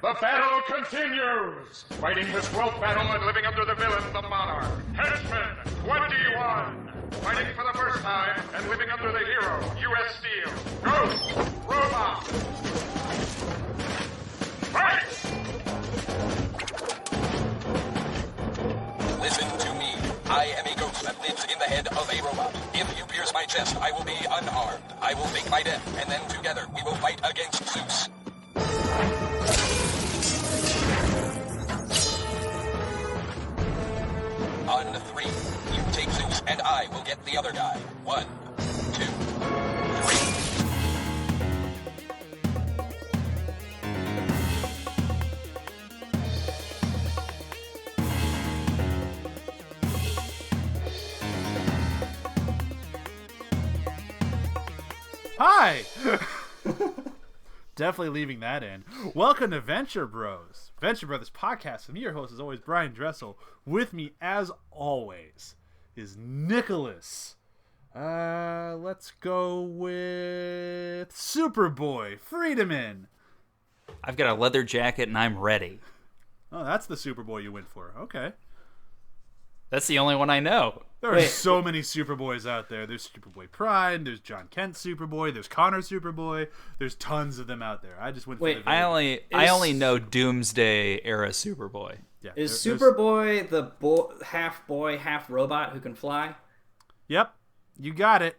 The battle continues! Fighting his 12th battle and living under the villain, the Monarch. Henchman, 21! Fighting for the first time and living under the hero, U.S. Steel. Ghost, Robot. Fight! Listen to me. I am a ghost that lives in the head of a robot. If you pierce my chest, I will be unharmed. I will fake my death, and then together we will fight against Zeus. On 3, you take Zeus, and I will get the other guy. 1, 2, 3. Hi! Definitely leaving that in. Welcome to Venture Bros. Venture Brothers podcast. And your host is always Bryan Dressel. With me, as always, is Nicholas. Let's go with Superboy, Friedemann. I've got a leather jacket and I'm ready. Oh, that's the Superboy you went for. Okay. That's the only one I know. There are so many Superboys out there. There's Superboy Prime, there's John Kent Superboy, there's Connor Superboy. There's tons of them out there. I just went for the I only know Doomsday era Superboy. Yeah, Is Superboy the half boy, half robot who can fly? Yep. You got it.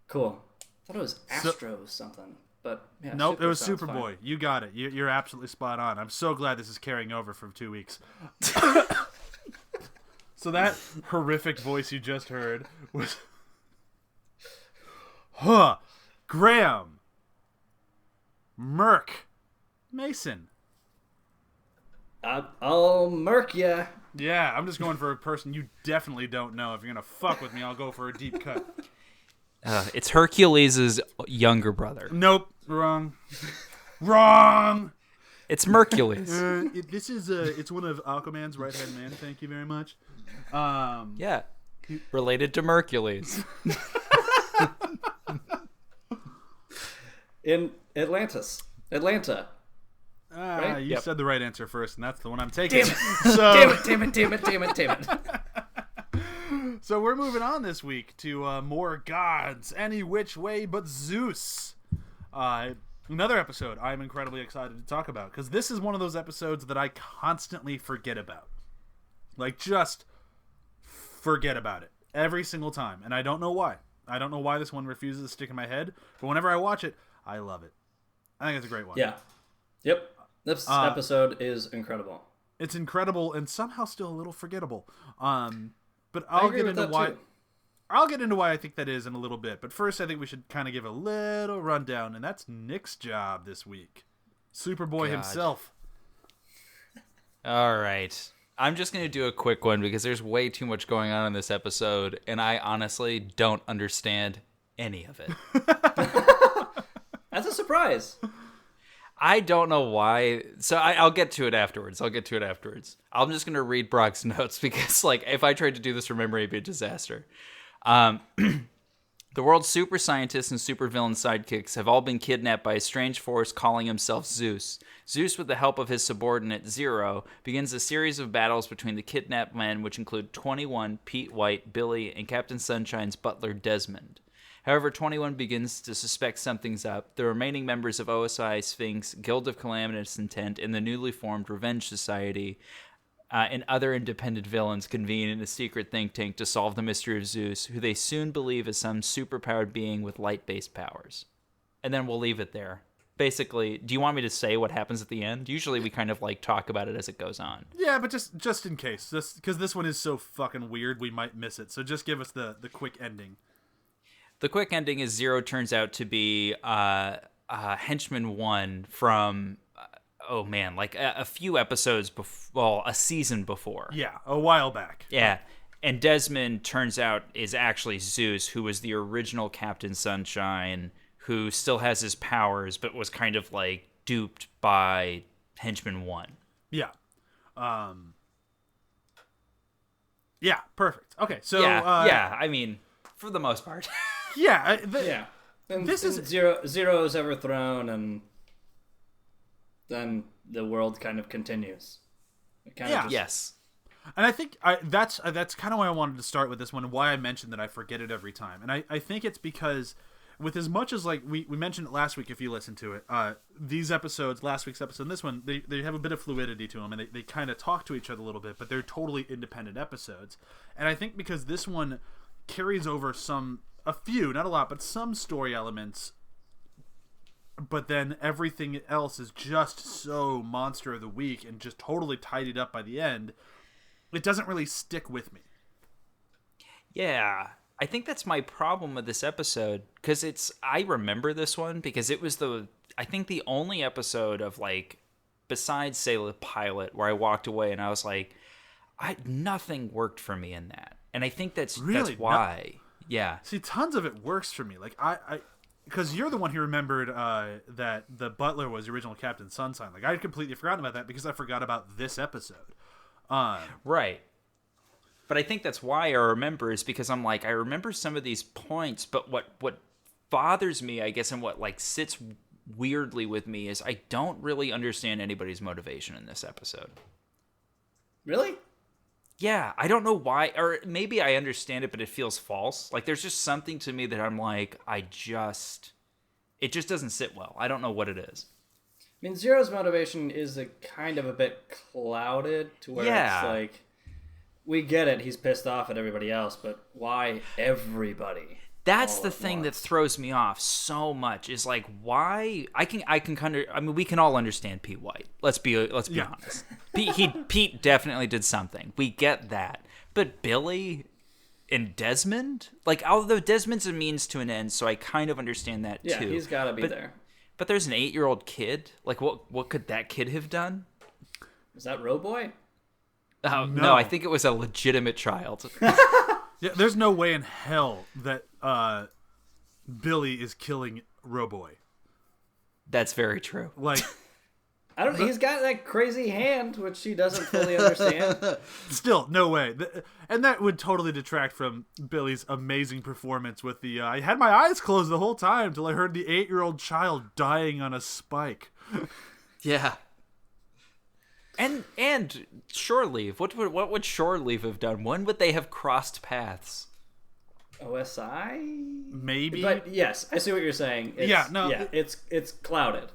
Cool. I thought it was Astro something. But yeah, nope, Super it was sounds Superboy. fine. You got it. You're absolutely spot on. I'm so glad this is carrying over for 2 weeks. So that horrific voice you just heard was... Graham. Merc. Mason. I'll Merc ya. Yeah, I'm just going for a person you definitely don't know. If you're going to fuck with me, I'll go for a deep cut. It's Hercules' younger brother. Nope. Wrong. Wrong! It's Mercules. It's one of Aquaman's right-hand man. Thank you very much. Yeah. Related to Mercules. In Atlanta. Right? You Yep. said the right answer first, and that's the one I'm taking. Damn it. So, Damn it. so we're moving on this week to more gods, any which way but Zeus. Another episode I'm incredibly excited to talk about, because this is one of those episodes that I constantly forget about. Like, just forget about it every single time, and I don't know why. I don't know why this one refuses to stick in my head, but whenever I watch it, I love it. I think it's a great one. Yeah. Yep. This episode is incredible. It's incredible and somehow still a little forgettable. But I I'll agree get with into that why. too. I'll get into why I think that is in a little bit. But first, I think we should kind of give a little rundown, and that's Nick's job this week. Superboy himself. All right. I'm just going to do a quick one because there's way too much going on in this episode, and I honestly don't understand any of it. That's a surprise. I don't know why. So I'll get to it afterwards. I'm just going to read Brok's notes because, like, if I tried to do this from memory, it'd be a disaster. The world's super scientists and supervillain sidekicks have all been kidnapped by a strange force calling himself Zeus. Zeus, with the help of his subordinate Zero, begins a series of battles between the kidnapped men, which include 21, Pete White, Billy, and Captain Sunshine's butler Desmond. However, 21 begins to suspect something's up. The remaining members of OSI, Sphinx, Guild of Calamitous Intent, and the newly formed Revenge Society and other independent villains convene in a secret think tank to solve the mystery of Zeus, who they soon believe is some superpowered being with light-based powers. And then we'll leave it there. Basically, do you want me to say what happens at the end? Usually we kind of like talk about it as it goes on. Yeah, but just in case, because this one is so fucking weird, we might miss it. So just give us the quick ending. The quick ending is Zero turns out to be Henchman 1 from, a few episodes before, well, a season before. Yeah, a while back. Yeah, and Desmond turns out is actually Zeus, who was the original Captain Sunshine, who still has his powers, but was kind of like duped by Henchman 1. Yeah. Yeah, perfect. Okay, so... I mean, for the most part. Yeah. And this is... Zero's overthrown, and then the world kind of continues. It kind Yeah. of Yes. And I think that's kind of why I wanted to start with this one, and why I mentioned that I forget it every time. And I think it's because, with as much as like we mentioned it last week, if you listen to it, these episodes, last week's episode and this one, they have a bit of fluidity to them, and they kind of talk to each other a little bit, but they're totally independent episodes. And I think because this one carries over a few, not a lot, but some story elements, but then everything else is just so monster of the week and just totally tidied up by the end, it doesn't really stick with me. Yeah, I think that's my problem with this episode, because I remember this one because it was I think the only episode of, like, besides, say, the pilot, where I walked away and I was like, nothing worked for me in that. And I think that's why. Yeah. See, tons of it works for me. Like, because you're the one who remembered that the butler was the original Captain Sunshine. Like, I had completely forgotten about that because I forgot about this episode. Right. But I think that's why I remember, is because I'm like, I remember some of these points, but what bothers me, I guess, and what, like, sits weirdly with me is I don't really understand anybody's motivation in this episode. Really? Yeah, I don't know why, or maybe I understand it, but it feels false. Like, there's just something to me that I'm like, it just doesn't sit well. I don't know what it is. I mean, Zero's motivation is a kind of a bit clouded to where it's like, we get it, he's pissed off at everybody else, but why everybody? That's the thing that throws me off so much, is like, why? I can kind of, I mean, we can all understand Pete White. Let's be honest. Pete definitely did something. We get that. But Billy and Desmond, like, although Desmond's a means to an end, so I kind of understand that too. Yeah, he's got to be there. But there's an 8-year-old kid. Like, what could that kid have done? Was that Roboy? Oh, no, I think it was a legitimate child. Yeah, there's no way in hell that Billy is killing Roboy. That's very true. Like, I don't. He's got that crazy hand, which she doesn't fully understand. Still, no way. And that would totally detract from Billy's amazing performance with the, I had my eyes closed the whole time till I heard the 8-year-old child dying on a spike. Yeah. And Shore Leave. What would Shore Leave have done? When would they have crossed paths? OSI? Maybe. But yes, I see what you're saying. It's clouded.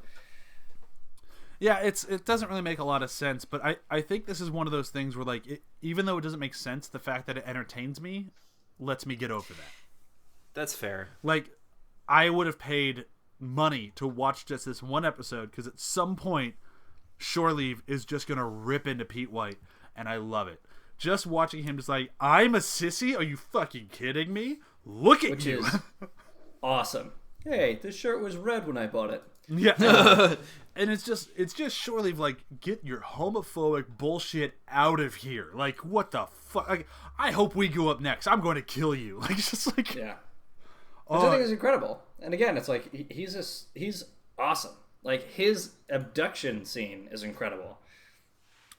Yeah, it doesn't really make a lot of sense, but I think this is one of those things where, like, even though it doesn't make sense, the fact that it entertains me lets me get over that. That's fair. Like, I would have paid money to watch just this one episode, because at some point, Shore Leave is just going to rip into Pete White, and I love it. Just watching him just like, I'm a sissy? Are you fucking kidding me? Look at you. Which is awesome. Hey, this shirt was red when I bought it. Yeah. And it's just Shore Leave, like, get your homophobic bullshit out of here. Like, what the fuck? Like, I hope we go up next. I'm going to kill you. Like, it's just like, yeah. Which I think is incredible. And again, it's like he's awesome. Like, his abduction scene is incredible.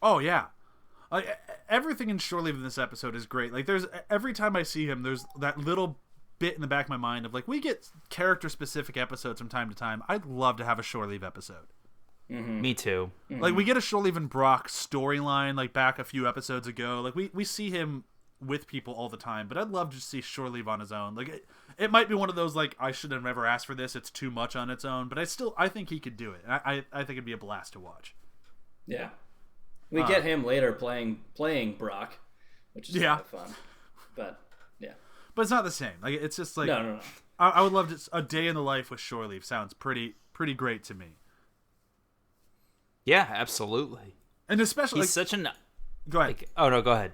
Oh yeah. Like, everything in Shore Leave in this episode is great. Like, there's, every time I see him, there's that little bit in the back of my mind of, like, we get character specific episodes from time to time. I'd love to have a Shore Leave episode. Mm-hmm. Me too. Mm-hmm. Like, we get a Shore Leave and Brok storyline, like, back a few episodes ago. Like, we see him with people all the time, but I'd love to see Shore Leave on his own. Like, it might be one of those, like, I should have never asked for this, it's too much on its own, but I think he could do it. I think it'd be a blast to watch. Yeah. We get him later playing Brok, which is kind of fun. But, yeah. But it's not the same. Like, it's just like... No. I would love just a day in the life with Shore Leave. Sounds pretty great to me. Yeah, absolutely. And especially... He's such an... Go ahead. Oh, no, go ahead.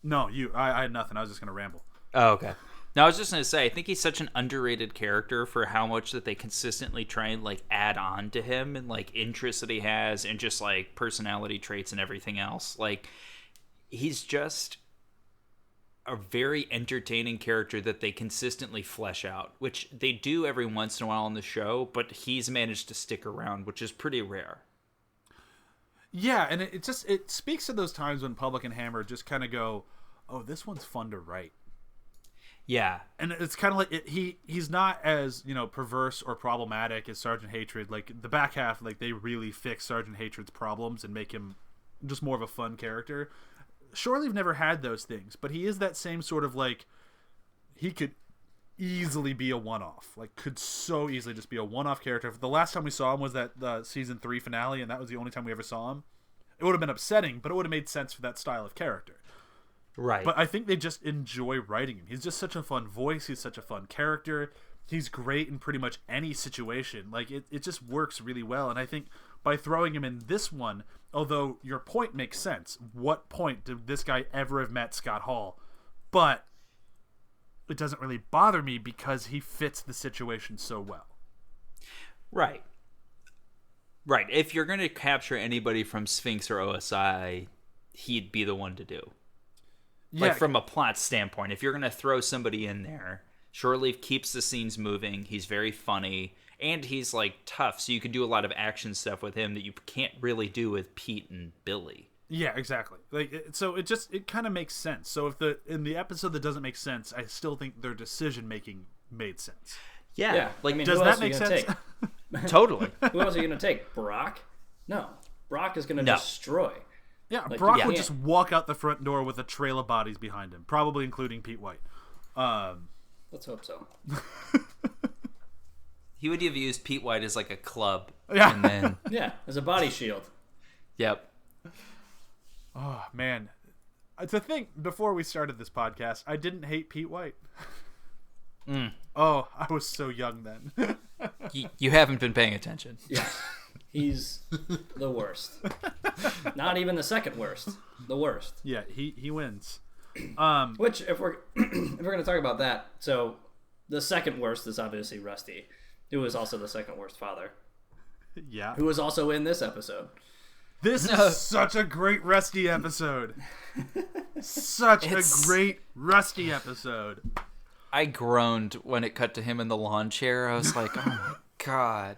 No, I had nothing. I was just going to ramble. Oh, okay. No, I was just going to say, I think he's such an underrated character for how much that they consistently try and, like, add on to him, and, like, interests that he has, and just, like, personality traits and everything else. Like, he's just a very entertaining character that they consistently flesh out, which they do every once in a while on the show, but he's managed to stick around, which is pretty rare. Yeah, and it speaks to those times when Public and Hammer just kind of go, oh, this one's fun to write. Yeah. And it's kind of like he's not as, perverse or problematic as Sergeant Hatred. Like the back half, like they really fix Sergeant Hatred's problems and make him just more of a fun character. Shore Leave never had those things, but he is that same sort of like, he could easily be a one-off. Like could so easily just be a one-off character. The last time we saw him was that season 3 finale, and that was the only time we ever saw him. It would have been upsetting, but it would have made sense for that style of character. Right. But I think they just enjoy writing him. He's just such a fun voice. He's such a fun character. He's great in pretty much any situation. Like, it just works really well. And I think by throwing him in this one, although your point makes sense, what point did this guy ever have met Scott Hall? But it doesn't really bother me because he fits the situation so well. Right. Right. If you're going to capture anybody from Sphinx or OSI, he'd be the one to do. Yeah. Like, from a plot standpoint, if you're going to throw somebody in there, Shore Leave keeps the scenes moving. He's very funny, and he's, like, tough, so you can do a lot of action stuff with him that you can't really do with Pete and Billy. Yeah, exactly. Like, so it kind of makes sense. So if in the episode that doesn't make sense, I still think their decision making made sense. Yeah. Like, I mean, does that make sense? Totally. Who else are you going to take? Brok? No. Brok is going to destroy. Yeah, Like, Brok you would can't. just walk out the front door with a trail of bodies behind him, probably including Pete White. Let's hope so. He would have used Pete White as, like, a club. Yeah. And then... Yeah, as a body shield. Yep. Oh, man. To think, before we started this podcast, I didn't hate Pete White. Oh, I was so young then. You haven't been paying attention. Yeah. He's the worst. Not even the second worst. The worst. Yeah, he wins. Which, if we're going to talk about that, so the second worst is obviously Rusty, who is also the second worst father, Yeah. who is also in this episode. This is such a great Rusty episode. Such a great Rusty episode. I groaned when it cut to him in the lawn chair. I was like, oh my God.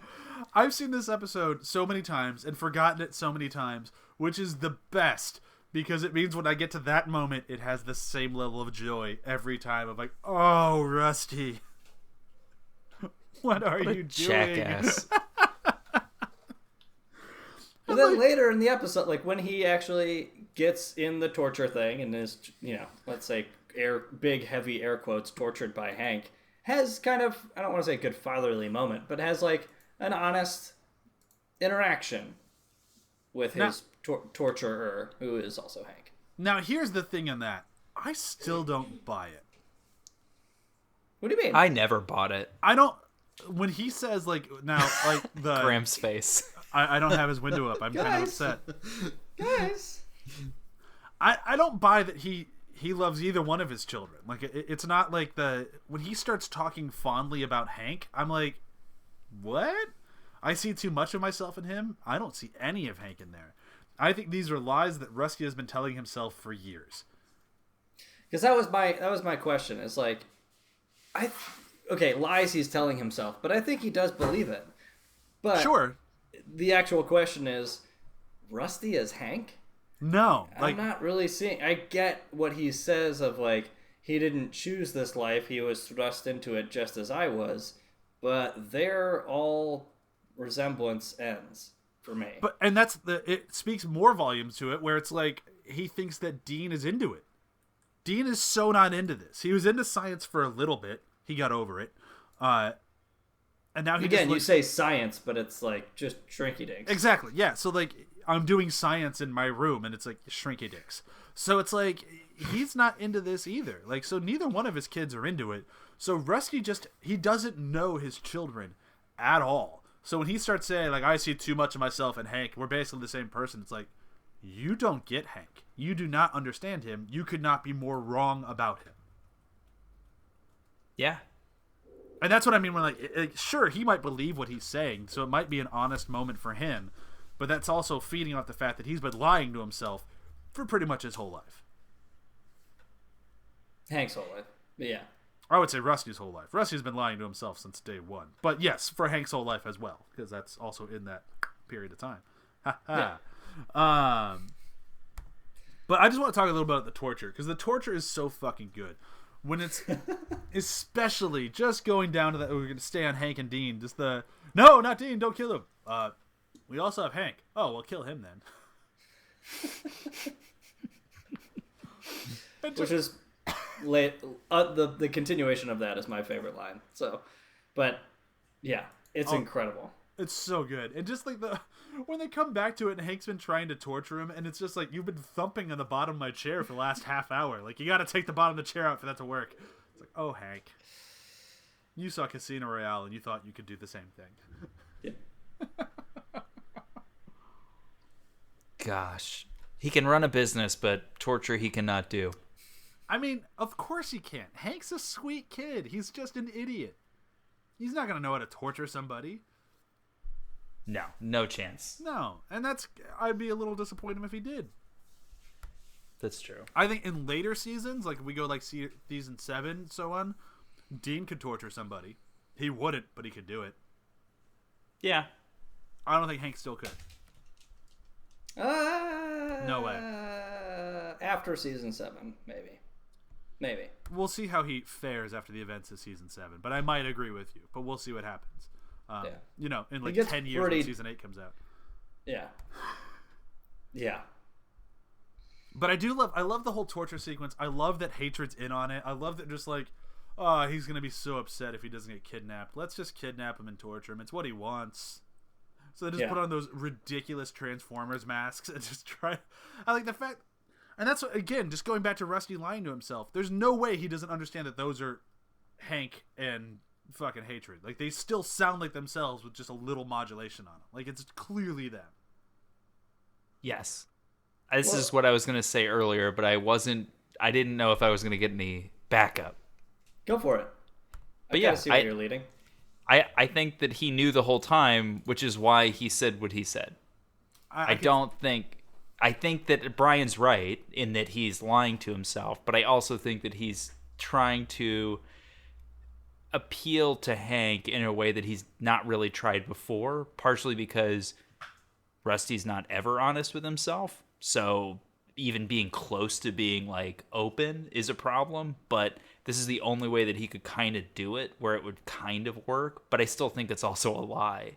I've seen this episode so many times and forgotten it so many times, which is the best because it means when I get to that moment, it has the same level of joy every time. I'm like, oh, Rusty. What are you doing? Jackass. And then later in the episode, like when he actually gets in the torture thing and is, let's say big heavy air quotes tortured by Hank, has kind of, I don't want to say a good fatherly moment, but has like an honest interaction with his torturer, who is also Hank. Now, here's the thing in that. I still don't buy it. What do you mean? I never bought it. I don't... When he says, like, now, like, the... Graham's face. I don't have his window up. I'm kind of upset. Guys. I don't buy that he loves either one of his children. Like, it's not like when he starts talking fondly about Hank, I'm like, what? I see too much of myself in him. I don't see any of Hank in there. I think these are lies that Rusty has been telling himself for years. Because that was my question. It's like, lies he's telling himself, but I think he does believe it. But Sure. The actual question is, Rusty as Hank? No. I'm not really seeing... I get what he says of, like, he didn't choose this life, he was thrust into it just as I was, but their all resemblance ends for me. And it speaks more volumes to it, where it's like, he thinks that Dean is into it. Dean is so not into this. He was into science for a little bit. He got over it. And now you say science, but it's like just shrinky dinks. Exactly, yeah. So like, I'm doing science in my room, and it's like shrinky dinks. So it's like, he's not into this either. Like, so neither one of his kids are into it. So Rusty he doesn't know his children at all. So when he starts saying, like, I see too much of myself in Hank, we're basically the same person, it's like, you don't get Hank. You do not understand him. You could not be more wrong about him. Yeah. And that's what I mean when, like, sure, he might believe what he's saying, so it might be an honest moment for him, but that's also feeding off the fact that he's been lying to himself for pretty much his whole life. Hank's whole life. But yeah. I would say Rusty's whole life. Rusty's been lying to himself since day one. But yes, for Hank's whole life as well, because that's also in that period of time. Yeah. But I just want to talk a little bit about the torture, because the torture is so fucking good. when it's especially just going down to that. We're gonna stay on Hank and Dean. Just the no, not Dean. Don't kill him. We also have Hank. Oh, well, kill him then. Which is late. The continuation of that is my favorite line. So, but yeah, it's incredible. It's so good. And just like when they come back to it and Hank's been trying to torture him, and it's just like, you've been thumping on the bottom of my chair for the last half hour. Like, you got to take the bottom of the chair out for that to work. It's like, oh, Hank, you saw Casino Royale and you thought you could do the same thing. Yeah. Gosh, he can run a business, but torture he cannot do. I mean, of course he can't. Hank's a sweet kid. He's just an idiot. He's not going to know how to torture somebody. No chance. No, and I'd be a little disappointed if he did. That's true. I think in later seasons, like if we go like season 7, so on, Dean could torture somebody. He wouldn't, but he could do it. Yeah. I don't think Hank still could. No way. After season 7, maybe. We'll see how he fares after the events of season 7, but I might agree with you. But we'll see what happens. You know, in like 10 years when season 8 comes out. Yeah. Yeah. But I love the whole torture sequence. I love that Hatred's in on it. I love that just like, he's going to be so upset if he doesn't get kidnapped. Let's just kidnap him and torture him. It's what he wants. So they just put on those ridiculous Transformers masks and just try. I like the fact, and that's again just going back to Rusty lying to himself. There's no way he doesn't understand that those are Hank and fucking Hatred. Like they still sound like themselves with just a little modulation on them. Like it's clearly them. Yes. This is what I was going to say earlier, but I didn't know if I was going to get any backup. Go for it. But I see where you're leading. I think that he knew the whole time, which is why he said what he said. I think that Brian's right in that he's lying to himself, but I also think that he's trying to appeal to Hank in a way that he's not really tried before, partially because Rusty's not ever honest with himself. So even being close to being like open is a problem, but this is the only way that he could kind of do it where it would kind of work, but I still think it's also a lie.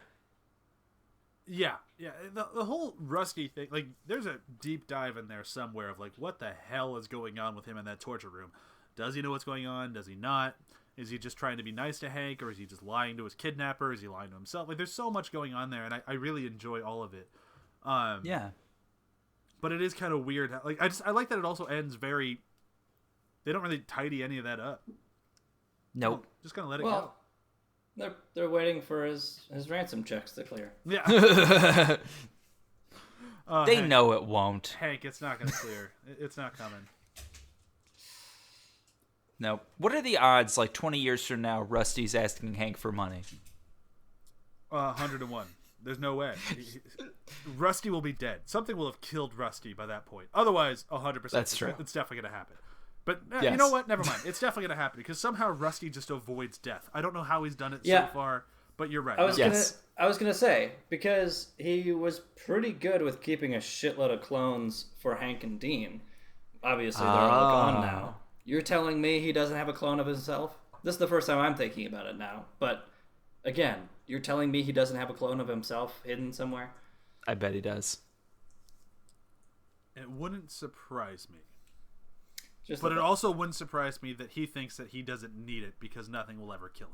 Yeah. The whole Rusty thing, like, there's a deep dive in there somewhere of, like, what the hell is going on with him in that torture room? Does he know what's going on? Does he not? Is he just trying to be nice to Hank, or is he just lying to his kidnapper? Is he lying to himself? Like, there's so much going on there, and I really enjoy all of it. Yeah. But it is kind of weird. Like, I like that it also ends very... They don't really tidy any of that up. Nope. Just kind of let it go. They're waiting for his ransom checks to clear. Yeah. They Hank, know it won't. Hank, it's not going to clear. It's not coming. No. What are the odds, like 20 years from now, Rusty's asking Hank for money? 101. There's no way. Rusty will be dead. Something will have killed Rusty by that point. Otherwise, 100%. That's true. It's definitely going to happen. But yes. You know what? Never mind. It's definitely going to happen because somehow Rusty just avoids death. I don't know how he's done it so far, but you're right. I was gonna say, because he was pretty good with keeping a shitload of clones for Hank and Dean. Obviously, they're all gone now. You're telling me he doesn't have a clone of himself? This is the first time I'm thinking about it now. But again, you're telling me he doesn't have a clone of himself hidden somewhere? I bet he does. It wouldn't surprise me. But it also wouldn't surprise me that he thinks that he doesn't need it because nothing will ever kill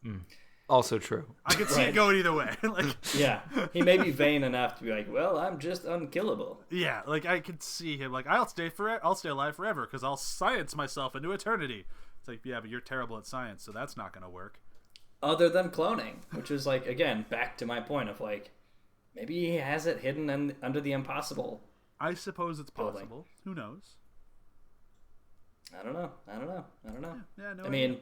him. Also true. I could see it going either way. Like, yeah, he may be vain enough to be like, well, I'm just unkillable. Yeah, like I could see him like, I'll stay alive forever because I'll science myself into eternity. It's like, yeah, but you're terrible at science, so that's not going to work. Other than cloning, which is like, again, back to my point of like, maybe he has it hidden under the impossible. I suppose it's possible. Building. Who knows? I don't know. Yeah, no I mean,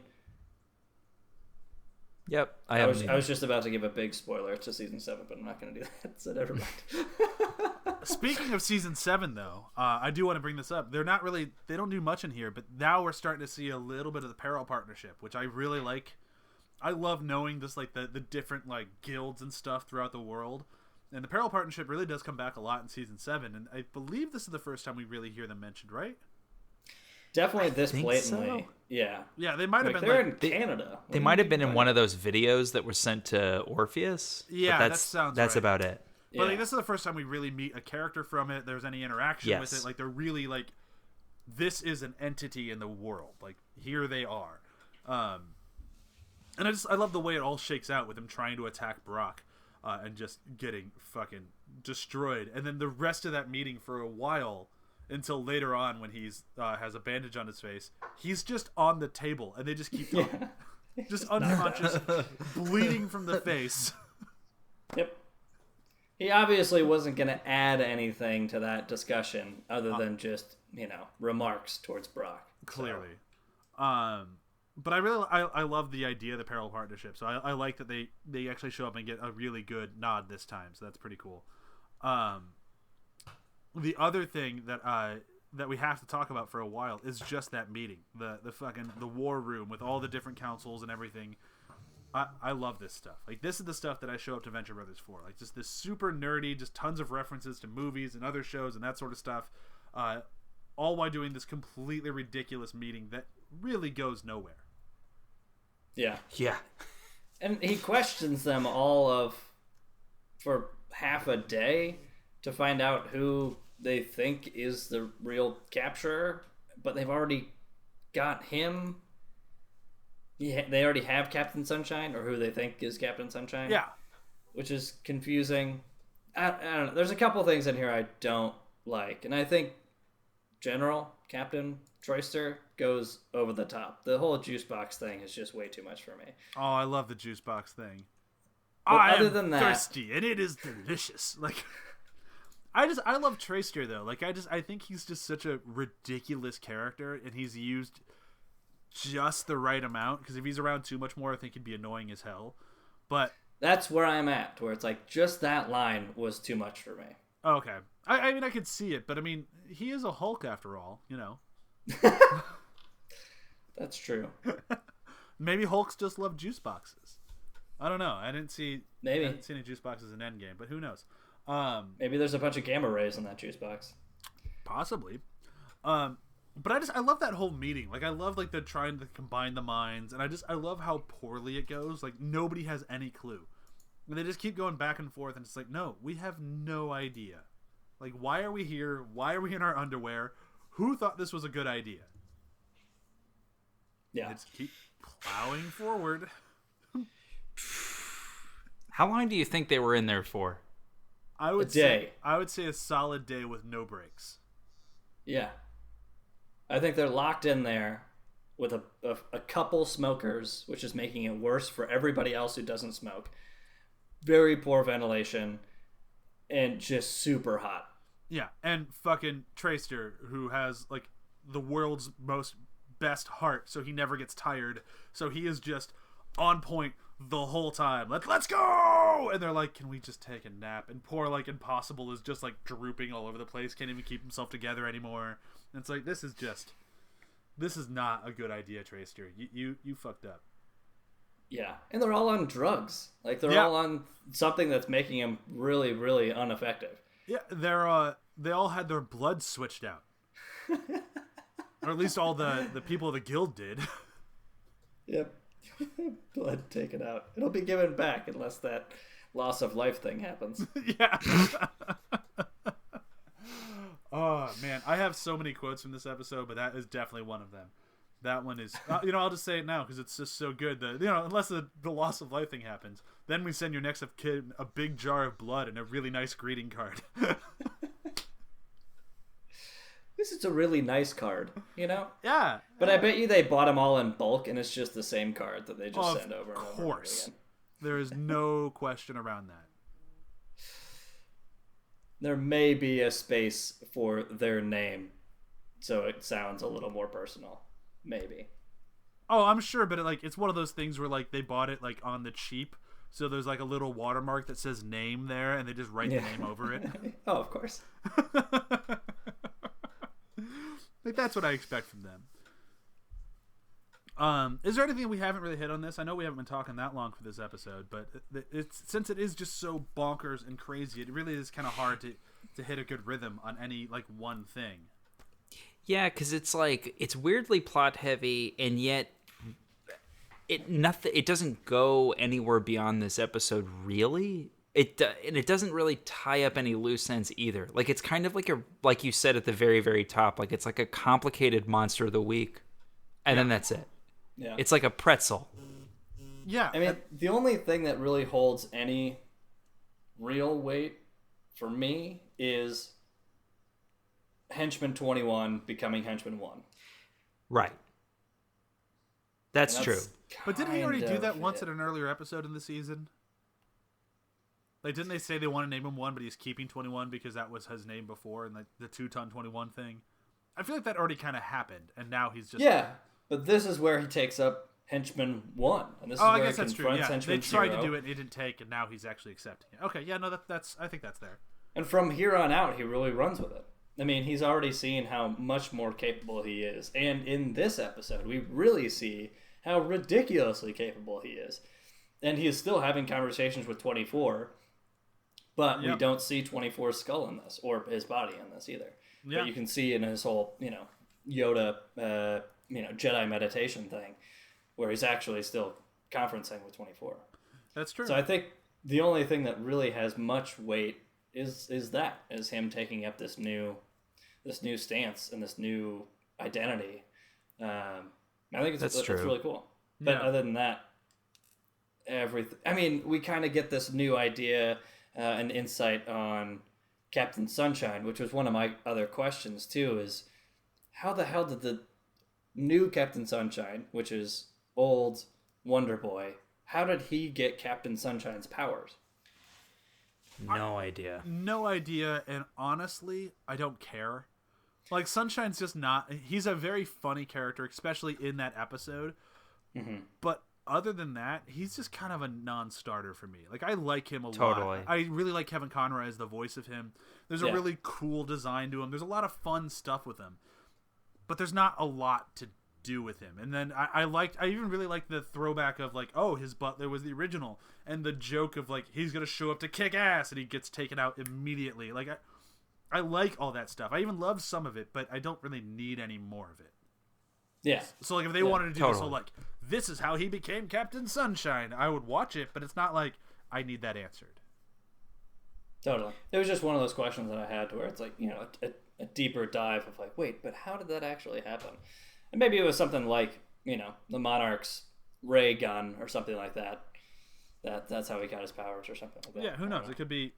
yep. I was just about to give a big spoiler to season 7, but I'm not going to do that. So never mind. Speaking of season 7, though, I do want to bring this up. They don't do much in here, but now we're starting to see a little bit of the Peril partnership, which I really like. I love knowing just like the different like guilds and stuff throughout the world. And the Peril partnership really does come back a lot in season 7, and I believe this is the first time we really hear them mentioned, right? definitely this think blatantly. so. Yeah. Yeah, they might have Like, been they're like in Canada. They might have been in one of those videos that were sent to Orpheus. Yeah, but that sounds that's right. about it. But like, Yeah. this is the first time we really meet a character from it. There's any interaction with Yes. it. Like they're really like, this is an entity in the world. Like here they are, and I love the way it all shakes out with him trying to attack Brok, and just getting fucking destroyed. And then the rest of that meeting for a while until later on when he's has a bandage on his face, he's just on the table and they just keep talking, just unconscious, bleeding from the face. Yep. He obviously wasn't going to add anything to that discussion other than just, remarks towards Brok. Clearly. But I love the idea of the parallel partnership. So I like that they actually show up and get a really good nod this time. So that's pretty cool. The other thing that we have to talk about for a while is just that meeting, the war room with all the different councils and everything. I love this stuff. Like, this is the stuff that I show up to Venture Brothers for. Like, just this super nerdy, just tons of references to movies and other shows and that sort of stuff. All while doing this completely ridiculous meeting that really goes nowhere. Yeah. Yeah. And he questions them all for half a day to find out who they think is the real capturer, but they've already got him. They already have Captain Sunshine, or who they think is Captain Sunshine. Yeah. Which is confusing. I don't know. There's a couple things in here I don't like. And I think Captain Troyster goes over the top. The whole juice box thing is just way too much for me. Oh, I love the juice box thing. But I other am than that, thirsty, and it is delicious. Like, I love Troyster though. Like, I think he's just such a ridiculous character, and he's used just the right amount, because if he's around too much more, I think he'd be annoying as hell. But that's where I'm at, where it's like just that line was too much for me. okay, I mean I could see it, but I mean he is a Hulk after all, That's true. Maybe Hulks just love juice boxes. I don't know. I didn't see any juice boxes in Endgame, but who knows? Maybe there's a bunch of gamma rays in that juice box. Possibly. But I love that whole meeting. Like, I love like they're trying to combine the minds, and I love how poorly it goes. Like, nobody has any clue. And they just keep going back and forth, and it's like, no, we have no idea. Like, why are we here? Why are we in our underwear? Who thought this was a good idea? Yeah. They just keep plowing forward. How long do you think they were in there for? I would day. I would say a solid day with no breaks. Yeah. I think they're locked in there with a couple smokers, which is making it worse for everybody else who doesn't smoke. Very poor ventilation and just super hot. Yeah, and fucking Troyster, who has like the world's best heart, so he never gets tired. So he is just on point the whole time. Let's go! And they're like, can we just take a nap? And poor like Impossible is just like drooping all over the place, can't even keep himself together anymore. And it's like, this is not a good idea, Troyster. You fucked up. Yeah, and they're all on drugs. Like, they're all on something that's making them really, really ineffective. Yeah, they all had their blood switched out. Or at least all the people of the guild did. Yep. Blood taken out. It'll be given back unless that loss of life thing happens. Yeah. Oh, man. I have so many quotes from this episode, but that is definitely one of them. That one is... I'll just say it now because it's just so good. That, unless the loss of life thing happens, then we send your next of kid a big jar of blood and a really nice greeting card. This is a really nice card, Yeah. But I bet you they bought them all in bulk, and it's just the same card that they just send over and over. Of course. There is no question around that. There may be a space for their name, so it sounds a little more personal. Maybe. Oh, I'm sure, but it's one of those things where they bought it on the cheap, so there's a little watermark that says name there, and they just write the name over it. Oh, of course. That's what I expect from them. Is there anything we haven't really hit on this? I know we haven't been talking that long for this episode, but since it is just so bonkers and crazy, it really is kind of hard to hit a good rhythm on any one thing. Yeah, because it's like it's weirdly plot heavy, and yet it doesn't go anywhere beyond this episode. Really, and it doesn't really tie up any loose ends either. Like it's kind of like you said at the very very top. Like it's like a complicated monster of the week, and then that's it. Yeah. It's like a pretzel. Yeah. I mean, the only thing that really holds any real weight for me is Henchman 21 becoming Henchman 1. Right. That's true. But didn't he already do that once in an earlier episode in the season? Like, didn't they say they want to name him 1, but he's keeping 21 because that was his name before, and like the 2-ton 21 thing? I feel like that already kind of happened, and now he's just... Yeah, but this is where he takes up Henchman 1, and this is I where guess he that's true. confronts Yeah, Henchman they tried 0. to do it, and it didn't take, and now he's actually accepting it. Okay, yeah, no, that's. I think that's there. And from here on out, he really runs with it. I mean, he's already seen how much more capable he is. And in this episode, we really see how ridiculously capable he is. And he is still having conversations with 24, but we don't see 24's skull in this, or his body in this either. Yeah. But you can see in his whole, Yoda, Jedi meditation thing, where he's actually still conferencing with 24. That's true. So I think the only thing that really has much weight is him taking up this new stance and this new identity. I think that's true. really cool. But other than that, everything. I mean, we kind of get this new idea and insight on Captain Sunshine, which was one of my other questions too. Is how the hell did the new Captain Sunshine, which is old Wonder Boy, how did he get Captain Sunshine's powers? No idea. No idea, and honestly, I don't care. Like, Sunshine's just not... He's a very funny character, especially in that episode. Mm-hmm. But other than that, he's just kind of a non-starter for me. Like, I like him a lot. I really like Kevin Conroy as the voice of him. There's a really cool design to him. There's a lot of fun stuff with him. But there's not a lot to do with him. And then I even really liked the throwback of like, oh, his butler was the original, and the joke of like he's gonna show up to kick ass and he gets taken out immediately. Like I like all that stuff. I even love some of it, but I don't really need any more of it. Yeah. So like if they wanted to do this whole like this is how he became Captain Sunshine, I would watch it, but it's not like I need that answered. Totally. It was just one of those questions that I had to where it's like, a deeper dive of like, wait, but how did that actually happen? And maybe it was something like, the Monarch's ray gun or something like that. That's how he got his powers or something like that. Yeah, who knows? It could be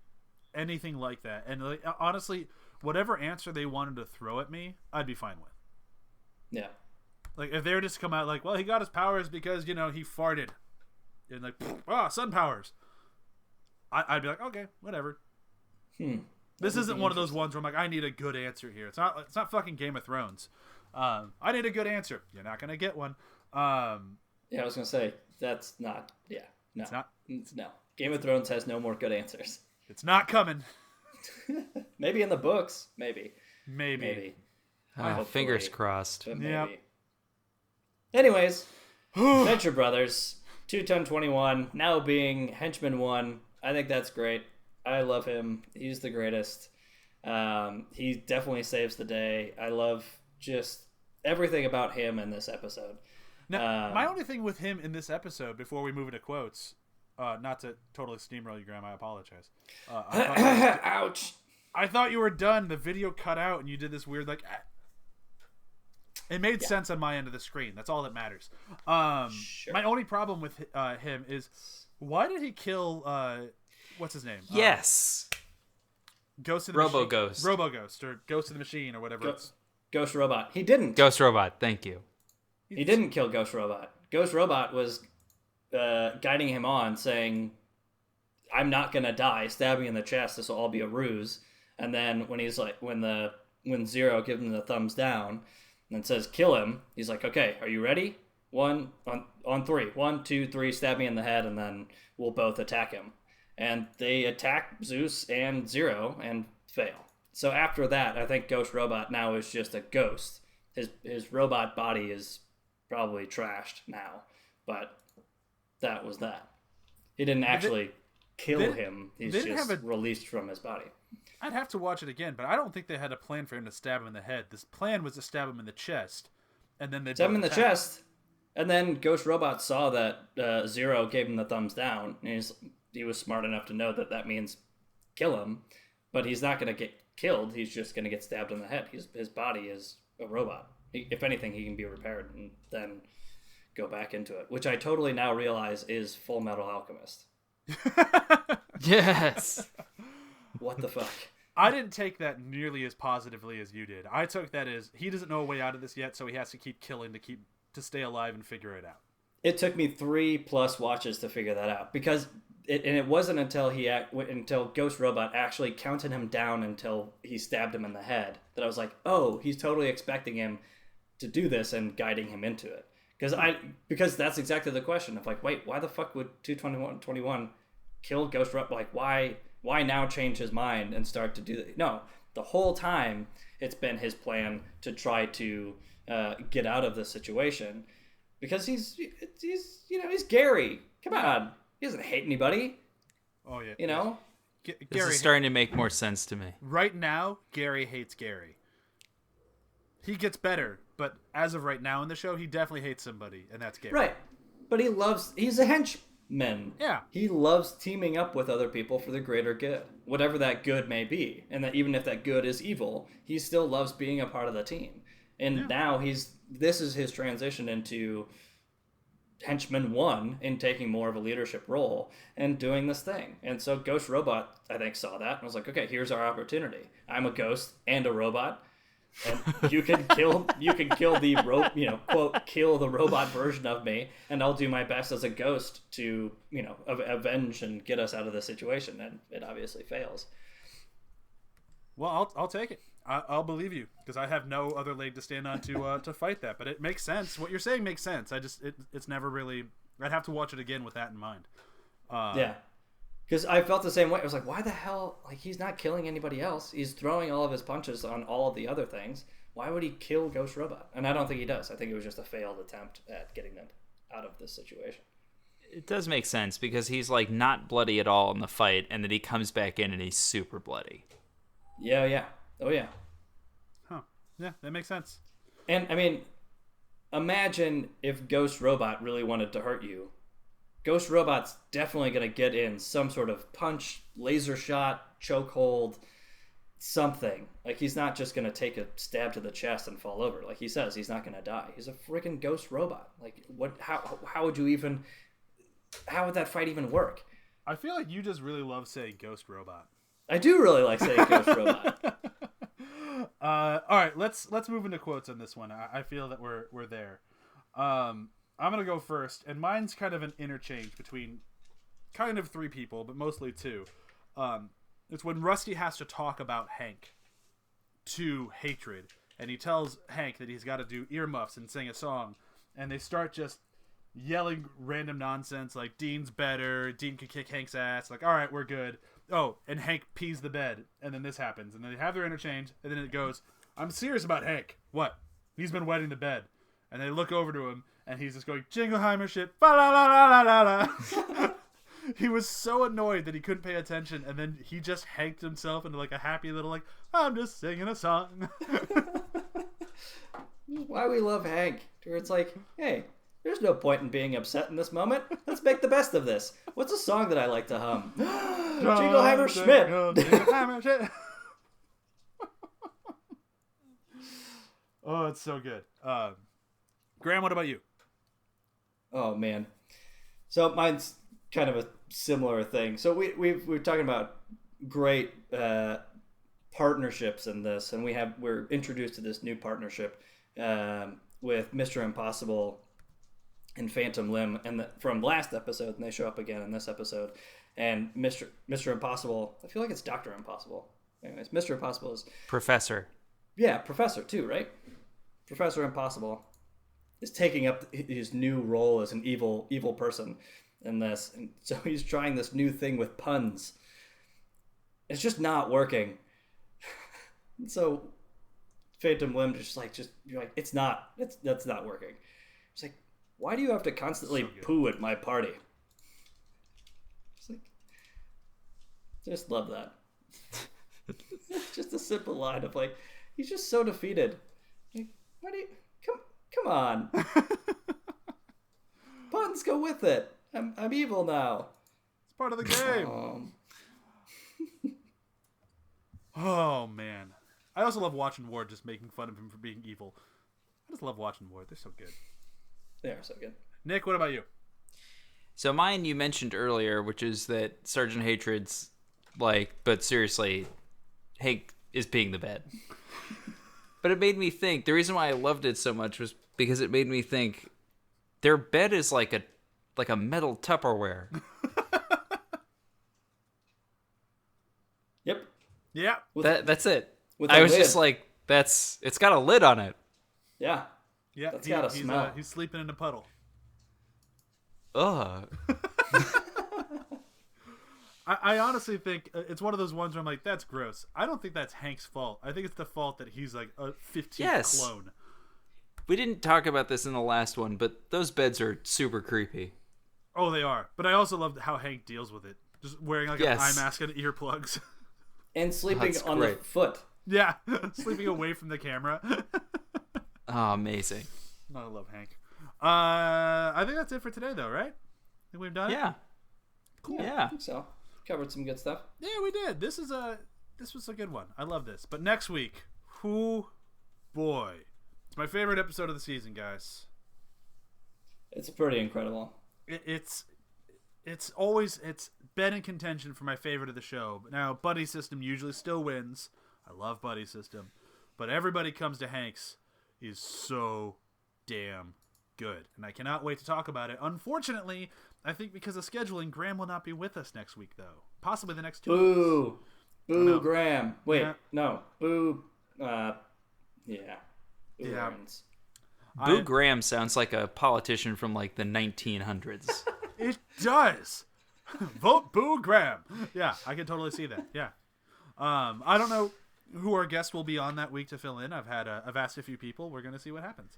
anything like that. And like, honestly, whatever answer they wanted to throw at me, I'd be fine with. Yeah. Like if they were just come out like, well, he got his powers because, he farted. And like, sun powers. I'd be like, okay, whatever. This isn't one of those ones where I'm like, I need a good answer here. It's not fucking Game of Thrones. I need a good answer. You're not gonna get one. Yeah, I was gonna say that's not. Yeah, no, it's not. No, Game of Thrones has no more good answers. It's not coming. Maybe in the books. Maybe. Fingers crossed. But maybe. Yep. Anyways, Venture Brothers, 2-ton 21, now being Henchman 1. I think that's great. I love him. He's the greatest. He definitely saves the day. I love just everything about him in this episode. Now, my only thing with him in this episode, before we move into quotes, not to totally steamroll you, Graham, I apologize. Ouch! I thought you were done. The video cut out, and you did this weird, like... It made sense on my end of the screen. That's all that matters. Sure. My only problem with him is, why did he kill... what's his name? Yes. Ghost of the Robo-Ghost. Machine. Robo-Ghost, or Ghost of the Machine, or whatever it's... Ghost Robot. He didn't. Ghost Robot, thank you. He didn't kill Ghost Robot. Ghost Robot was guiding him on, saying, I'm not going to die, stab me in the chest, this will all be a ruse. And then when he's like, when Zero gives him the thumbs down and says, kill him, he's like, okay, are you ready? On 3. 1, 2, 3, stab me in the head, and then we'll both attack him. And they attack Zeus and Zero and fail. So after that, I think Ghost Robot now is just a ghost. His robot body is probably trashed now, but that was that. He didn't actually kill him. He's just released from his body. I'd have to watch it again, but I don't think they had a plan for him to stab him in the head. This plan was to stab him in the chest, and then they Stab him in the chest, and then Ghost Robot saw that Zero gave him the thumbs down, and he was smart enough to know that that means kill him, but he's not going to get killed. He's just going to get stabbed in the head. His body is a robot. If anything, he can be repaired and then go back into it, which I totally now realize is Full Metal Alchemist. Yes. What the fuck? I didn't take that nearly as positively as you did. I took that as he doesn't know a way out of this yet, so he has to keep killing to stay alive and figure it out. It took me 3+ watches to figure that out, because it wasn't until Ghost Robot actually counted him down until he stabbed him in the head that I was like, oh, he's totally expecting him to do this and guiding him into it. Because that's exactly the question of like, wait, why the fuck would 221 kill Ghost Robot? Like, why now change his mind and start to do that? No, the whole time it's been his plan to try to get out of this situation, because he's Gary. Come on, he doesn't hate anybody. Oh yeah, you know. This is starting to make more sense to me. Right now, Gary hates Gary. He gets better, but as of right now in the show, he definitely hates somebody, and that's Gary. Right, but he's a henchman. Yeah. He loves teaming up with other people for the greater good, whatever that good may be. And that even if that good is evil, he still loves being a part of the team. And now this is his transition into Henchman 1 in taking more of a leadership role and doing this thing. And so Ghost Robot, I think, saw that and was like, okay, here's our opportunity. I'm a ghost and a robot. And you can kill the quote, kill the robot version of me, and I'll do my best as a ghost to, avenge and get us out of this situation. And it obviously fails. Well, I'll take it. I'll believe you, because I have no other leg to stand on to fight that. But it makes sense. What you're saying makes sense. It's never really. I'd have to watch it again with that in mind. Yeah. Because I felt the same way. I was like, why the hell? Like, he's not killing anybody else. He's throwing all of his punches on all of the other things. Why would he kill Ghost Robot? And I don't think he does. I think it was just a failed attempt at getting them out of this situation. It does make sense, because he's, like, not bloody at all in the fight, and then he comes back in and he's super bloody. Yeah. Oh, yeah. Huh. Yeah, that makes sense. And, I mean, imagine if Ghost Robot really wanted to hurt you. Ghost Robot's definitely going to get in some sort of punch, laser shot, chokehold, something. Like, he's not just going to take a stab to the chest and fall over. Like he says, he's not going to die. He's a freaking Ghost Robot. Like, how would you even... How would that fight even work? I feel like you just really love saying Ghost Robot. I do really like saying Ghost Robot. All right, let's move into quotes on this one. I feel that we're there. I'm going to go first, and mine's kind of an interchange between kind of 3 people, but mostly 2. It's when Rusty has to talk about Hank to Hatred, and he tells Hank that he's got to do earmuffs and sing a song, and they start just yelling random nonsense like, Dean's better, Dean can kick Hank's ass, like, all right, we're good. Oh, and Hank pees the bed, and then this happens, and then they have their interchange, and then it goes, I'm serious about Hank. What? He's been wetting the bed. And they look over to him, and he's just going, Jingleheimer shit, fa la la la la la la. He was so annoyed that he couldn't pay attention, and then he just hanked himself into like a happy little like, I'm just singing a song. Why we love Hank. Where it's like, hey, there's no point in being upset in this moment. Let's make the best of this. What's a song that I like to hum? Jingleheimer Schmidt. Jingleheimer shit. Oh, it's so good. Graham, what about you? Oh man, so mine's kind of a similar thing. So we're talking about great partnerships in this, and we're introduced to this new partnership with Mr. Impossible and Phantom Limb, and from last episode, and they show up again in this episode. And Mr. Impossible, I feel like it's Dr. Impossible. Anyways, Mr. Impossible is Professor. Yeah, Professor too, right? Professor Impossible is taking up his new role as an evil person in this, and so he's trying this new thing with puns. It's just not working. So Phantom Limb just you're like, that's not working. It's like, why do you have to constantly poo at my party? It's like, just love that. It's just a simple line of like, he's just so defeated. Like, why do you come on? Puns go with it. I'm evil now. It's part of the game. Oh man, I also love watching Ward just making fun of him for being evil. I just love watching Ward. They're so good. They are so good. Nick, what about you? So mine you mentioned earlier, which is that Sergeant Hatred's like, but seriously, Hank is being the bed. But it made me think, the reason why I loved it so much was because it made me think their bed is like a metal Tupperware. Yep. Yeah. That's it. With I a was lid. just like, it's got a lid on it. Yeah. Yeah. That's gotta smell. He's sleeping in a puddle. Ugh. I honestly think it's one of those ones where I'm like, that's gross. I don't think that's Hank's fault. I think it's the fault that he's like a 15th clone. We didn't talk about this in the last one, but those beds are super creepy. Oh, they are. But I also love how Hank deals with it. Just wearing like an eye mask and earplugs. And sleeping That's on great. the foot. Yeah. Sleeping away from the camera. Oh, amazing. I love Hank. I think that's it for today, though, right? I think we've done it? Yeah. Cool. Yeah. I think so. Covered some good stuff. Yeah, we did. This was a good one. I love this. But next week, boy. It's my favorite episode of the season, guys. It's pretty incredible. It's been in contention for my favorite of the show. But now Buddy System usually still wins. I love Buddy System. But Everybody Comes to Hank's is so damn good. And I cannot wait to talk about it. Unfortunately, I think because of scheduling, Graham will not be with us next week, though. Possibly the next 2 weeks. Boo. Boo, No. Graham. Wait, Yeah. no. Boo. Yeah. Boo Yeah. Burns. Boo Graham sounds like a politician from like the 1900s. It does. Vote Boo Graham. Yeah, I can totally see that. Yeah. I don't know who our guests will be on that week to fill in. I've asked a few people. We're gonna see what happens.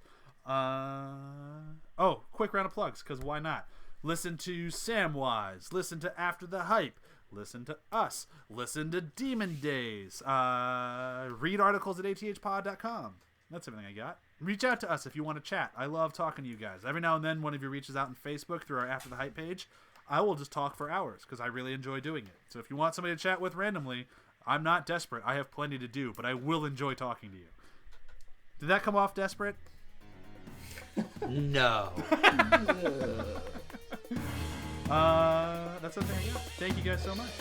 Quick round of plugs, because why not? Listen to Samwise. Listen to After the Hype. Listen to us. Listen to Demon Days. Read articles at athpod.com. That's everything I got. Reach out to us if you want to chat. I love talking to you guys. Every now and then, one of you reaches out on Facebook through our After the Hype page. I will just talk for hours because I really enjoy doing it. So if you want somebody to chat with randomly, I'm not desperate. I have plenty to do, but I will enjoy talking to you. Did that come off desperate? No. That's everything I got. Thank you guys so much.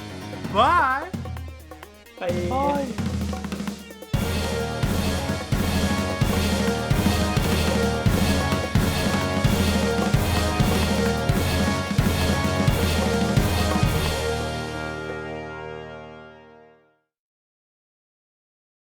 Bye. Bye. Bye.